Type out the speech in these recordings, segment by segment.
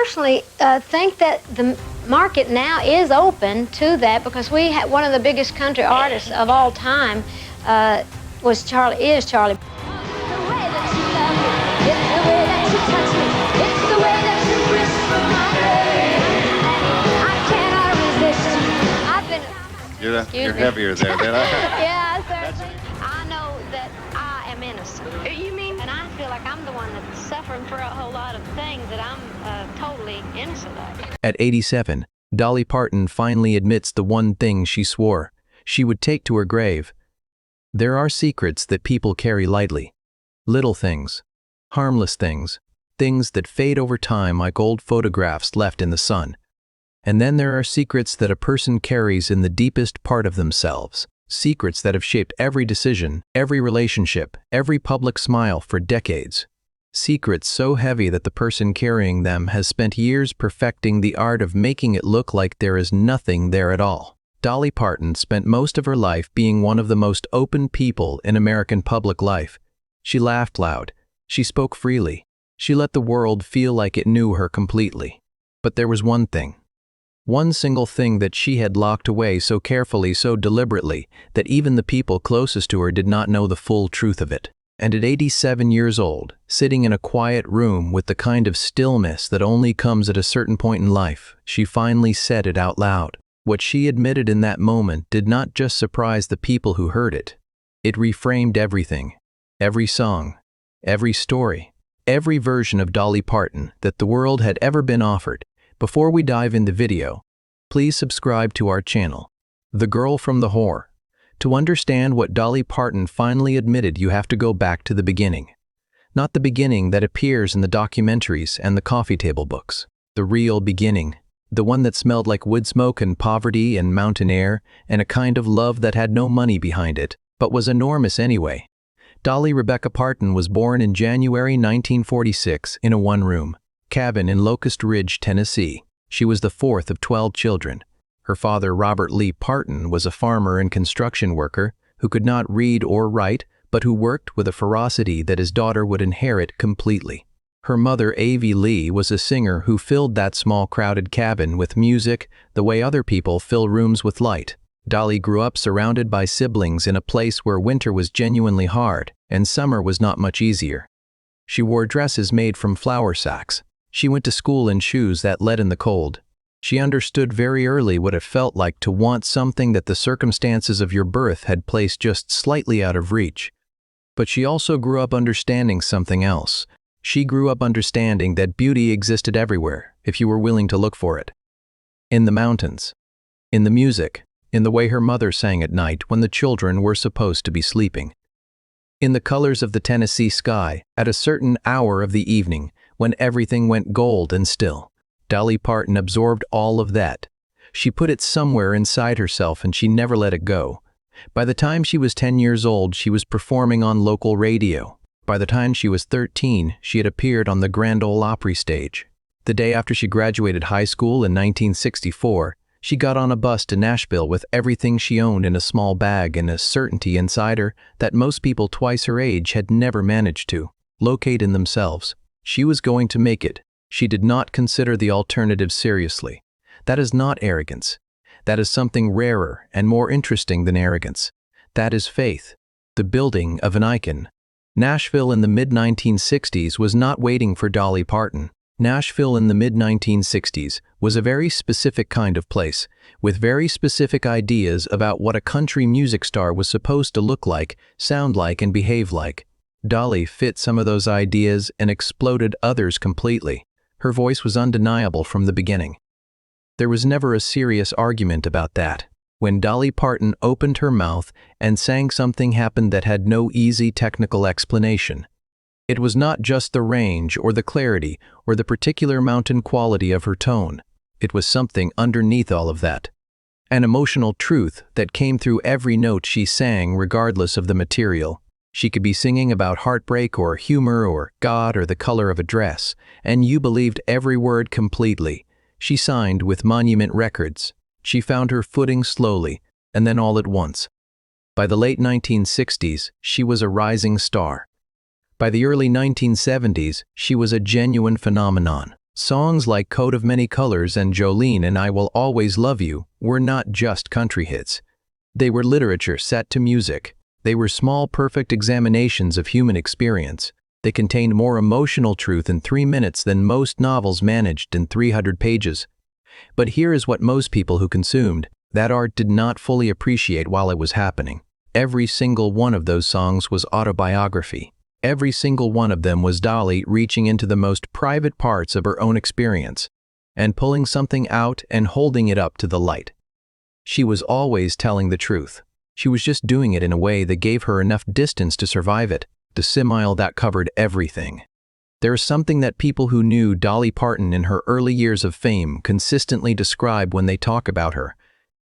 personally think that the market now is open to that, because we had one of the biggest country artists of all time is Charlie. It's the way that you love me. It's the way that you touch me. It's the way that you whisper my name. I cannot resist you. I've been. You're heavier there than I. Yeah, certainly. I know that I am innocent. You mean? And I feel like I'm the one that's suffering for a whole lot of things that I'm totally innocent of. At 87, Dolly Parton finally admits the one thing she swore she would take to her grave. There are secrets that people carry lightly. Little things, harmless things, things that fade over time like old photographs left in the sun. And then there are secrets that a person carries in the deepest part of themselves, secrets that have shaped every decision, every relationship, every public smile for decades. Secrets so heavy that the person carrying them has spent years perfecting the art of making it look like there is nothing there at all. Dolly Parton spent most of her life being one of the most open people in American public life. She laughed loud. She spoke freely. She let the world feel like it knew her completely. But there was one thing. One single thing that she had locked away so carefully, so deliberately, that even the people closest to her did not know the full truth of it. And at 87 years old, sitting in a quiet room with the kind of stillness that only comes at a certain point in life, she finally said it out loud. What she admitted in that moment did not just surprise the people who heard it. It reframed everything, every song, every story, every version of Dolly Parton that the world had ever been offered. Before we dive in the video, please subscribe to our channel, The Girl from the Whore. To understand what Dolly Parton finally admitted, you have to go back to the beginning. Not the beginning that appears in the documentaries and the coffee table books. The real beginning. The one that smelled like wood smoke and poverty and mountain air and a kind of love that had no money behind it, but was enormous anyway. Dolly Rebecca Parton was born in January 1946 in a one-room cabin in Locust Ridge, Tennessee. She was the fourth of 12 children. Her father, Robert Lee Parton, was a farmer and construction worker who could not read or write, but who worked with a ferocity that his daughter would inherit completely. Her mother, Avie Lee, was a singer who filled that small crowded cabin with music the way other people fill rooms with light. Dolly grew up surrounded by siblings in a place where winter was genuinely hard and summer was not much easier. She wore dresses made from flour sacks. She went to school in shoes that let in the cold. She understood very early what it felt like to want something that the circumstances of your birth had placed just slightly out of reach. But she also grew up understanding something else. She grew up understanding that beauty existed everywhere if you were willing to look for it. In the mountains, in the music, in the way her mother sang at night when the children were supposed to be sleeping. In the colors of the Tennessee sky at a certain hour of the evening when everything went gold and still. Dolly Parton absorbed all of that. She put it somewhere inside herself and she never let it go. By the time she was 10 years old, she was performing on local radio. By the time she was 13, she had appeared on the Grand Ole Opry stage. The day after she graduated high school in 1964, she got on a bus to Nashville with everything she owned in a small bag and a certainty inside her that most people twice her age had never managed to locate in themselves. She was going to make it. She did not consider the alternative seriously. That is not arrogance. That is something rarer and more interesting than arrogance. That is faith, the building of an icon. Nashville in the mid-1960s was not waiting for Dolly Parton. Nashville in the mid-1960s was a very specific kind of place, with very specific ideas about what a country music star was supposed to look like, sound like, and behave like. Dolly fit some of those ideas and exploded others completely. Her voice was undeniable from the beginning. There was never a serious argument about that. When Dolly Parton opened her mouth and sang, something happened that had no easy technical explanation. It was not just the range or the clarity or the particular mountain quality of her tone. It was something underneath all of that. An emotional truth that came through every note she sang regardless of the material. She could be singing about heartbreak or humor or God or the color of a dress, and you believed every word completely. She signed with Monument Records. She found her footing slowly, and then all at once. By the late 1960s, she was a rising star. By the early 1970s, she was a genuine phenomenon. Songs like Coat of Many Colors and Jolene and I Will Always Love You were not just country hits. They were literature set to music. They were small, perfect examinations of human experience. They contained more emotional truth in 3 minutes than most novels managed in 300 pages. But here is what most people who consumed that art did not fully appreciate while it was happening. Every single one of those songs was autobiography. Every single one of them was Dolly reaching into the most private parts of her own experience and pulling something out and holding it up to the light. She was always telling the truth. She was just doing it in a way that gave her enough distance to survive it, the simile that covered everything. There is something that people who knew Dolly Parton in her early years of fame consistently describe when they talk about her.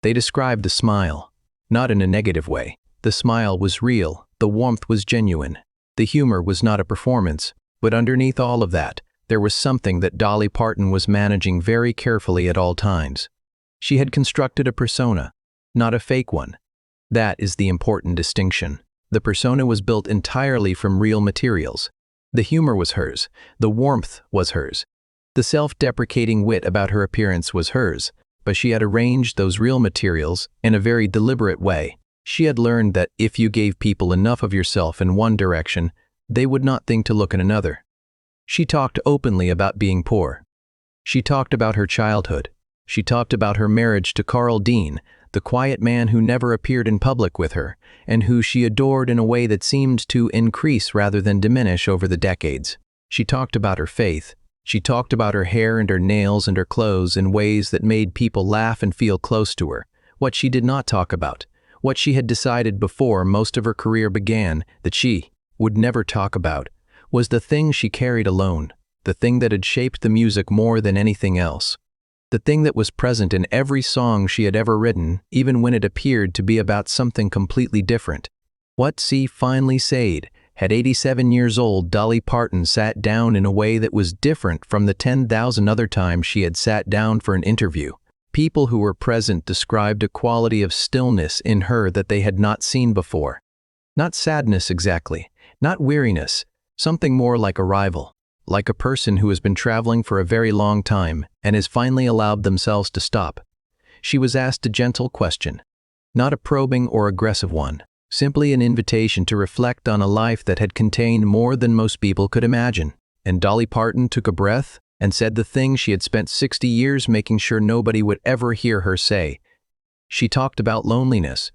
They describe the smile, not in a negative way. The smile was real, the warmth was genuine. The humor was not a performance, but underneath all of that, there was something that Dolly Parton was managing very carefully at all times. She had constructed a persona, not a fake one. That is the important distinction. The persona was built entirely from real materials. The humor was hers, the warmth was hers. The self-deprecating wit about her appearance was hers, but she had arranged those real materials in a very deliberate way. She had learned that if you gave people enough of yourself in one direction, they would not think to look in another. She talked openly about being poor. She talked about her childhood. She talked about her marriage to Carl Dean, the quiet man who never appeared in public with her, and who she adored in a way that seemed to increase rather than diminish over the decades. She talked about her faith. She talked about her hair and her nails and her clothes in ways that made people laugh and feel close to her. What she did not talk about, what she had decided before most of her career began that she would never talk about, was the thing she carried alone, the thing that had shaped the music more than anything else. The thing that was present in every song she had ever written, even when it appeared to be about something completely different. What she finally said, at 87 years old, Dolly Parton sat down in a way that was different from the 10,000 other times she had sat down for an interview. People who were present described a quality of stillness in her that they had not seen before. Not sadness exactly, not weariness, something more like arrival. Like a person who has been traveling for a very long time and has finally allowed themselves to stop. She was asked a gentle question, not a probing or aggressive one, simply an invitation to reflect on a life that had contained more than most people could imagine. And Dolly Parton took a breath and said the thing she had spent 60 years making sure nobody would ever hear her say. She talked about loneliness,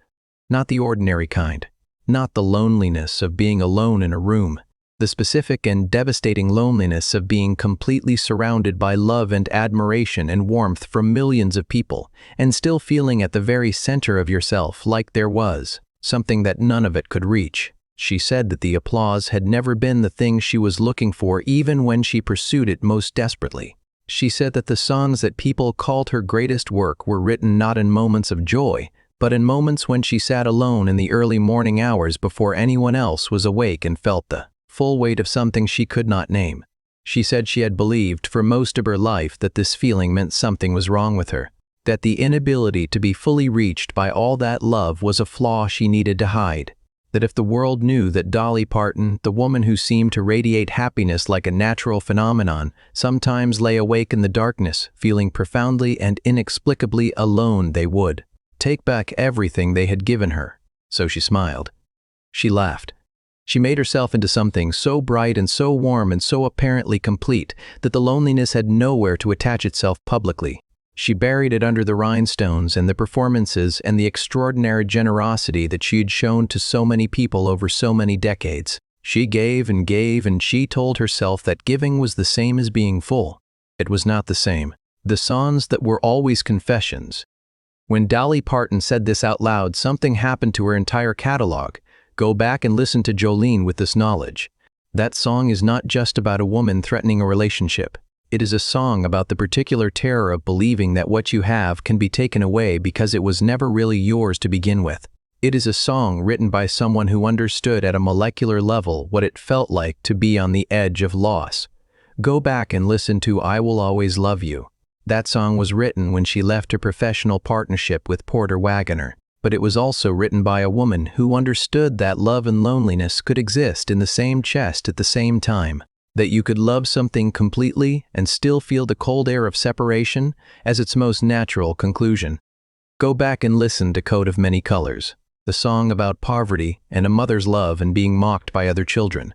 not the ordinary kind, not the loneliness of being alone in a room. The specific and devastating loneliness of being completely surrounded by love and admiration and warmth from millions of people, and still feeling at the very center of yourself like there was something that none of it could reach. She said that the applause had never been the thing she was looking for even when she pursued it most desperately. She said that the songs that people called her greatest work were written not in moments of joy, but in moments when she sat alone in the early morning hours before anyone else was awake and felt the full weight of something she could not name. She said she had believed for most of her life that this feeling meant something was wrong with her, that the inability to be fully reached by all that love was a flaw she needed to hide, that if the world knew that Dolly Parton, the woman who seemed to radiate happiness like a natural phenomenon, sometimes lay awake in the darkness, feeling profoundly and inexplicably alone, they would take back everything they had given her. So she smiled. She laughed. She made herself into something so bright and so warm and so apparently complete that the loneliness had nowhere to attach itself publicly. She buried it under the rhinestones and the performances and the extraordinary generosity that she had shown to so many people over so many decades. She gave, and she told herself that giving was the same as being full. It was not the same. The songs that were always confessions. When Dolly Parton said this out loud, something happened to her entire catalog. Go back and listen to Jolene with this knowledge. That song is not just about a woman threatening a relationship. It is a song about the particular terror of believing that what you have can be taken away because it was never really yours to begin with. It is a song written by someone who understood at a molecular level what it felt like to be on the edge of loss. Go back and listen to I Will Always Love You. That song was written when she left her professional partnership with Porter Wagoner. But it was also written by a woman who understood that love and loneliness could exist in the same chest at the same time. That you could love something completely and still feel the cold air of separation as its most natural conclusion. Go back and listen to Coat of Many Colors, the song about poverty and a mother's love and being mocked by other children.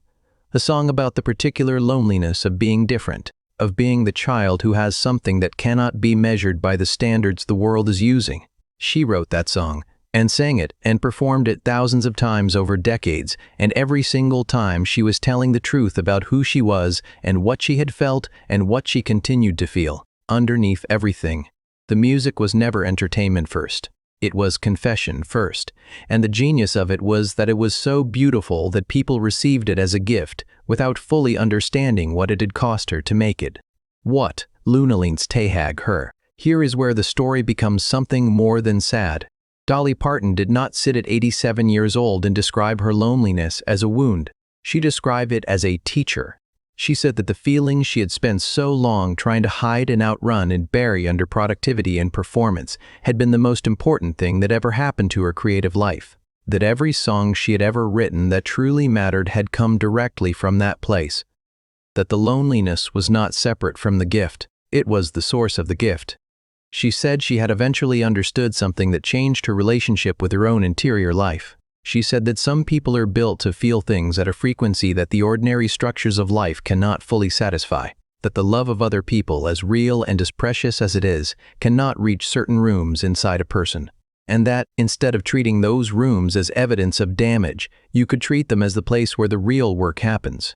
A song about the particular loneliness of being different, of being the child who has something that cannot be measured by the standards the world is using. She wrote that song, and sang it, and performed it thousands of times over decades, and every single time she was telling the truth about who she was and what she had felt and what she continued to feel. Underneath everything, the music was never entertainment first. It was confession first, and the genius of it was that it was so beautiful that people received it as a gift without fully understanding what it had cost her to make it. What, Lunaleen's Tahag her. Here is where the story becomes something more than sad. Dolly Parton did not sit at 87 years old and describe her loneliness as a wound. She described it as a teacher. She said that the feelings she had spent so long trying to hide and outrun and bury under productivity and performance had been the most important thing that ever happened to her creative life. That every song she had ever written that truly mattered had come directly from that place. That the loneliness was not separate from the gift. It was the source of the gift. She said she had eventually understood something that changed her relationship with her own interior life. She said that some people are built to feel things at a frequency that the ordinary structures of life cannot fully satisfy. That the love of other people, as real and as precious as it is, cannot reach certain rooms inside a person. And that, instead of treating those rooms as evidence of damage, you could treat them as the place where the real work happens.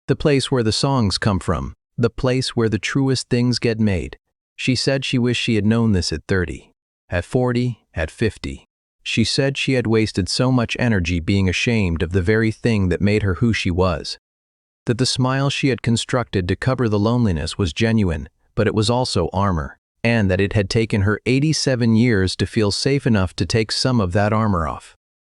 The place where the songs come from. The place where the truest things get made. She said she wished she had known this at 30, at 40, at 50. She said she had wasted so much energy being ashamed of the very thing that made her who she was. That the smile she had constructed to cover the loneliness was genuine, but it was also armor, and that it had taken her 87 years to feel safe enough to take some of that armor off.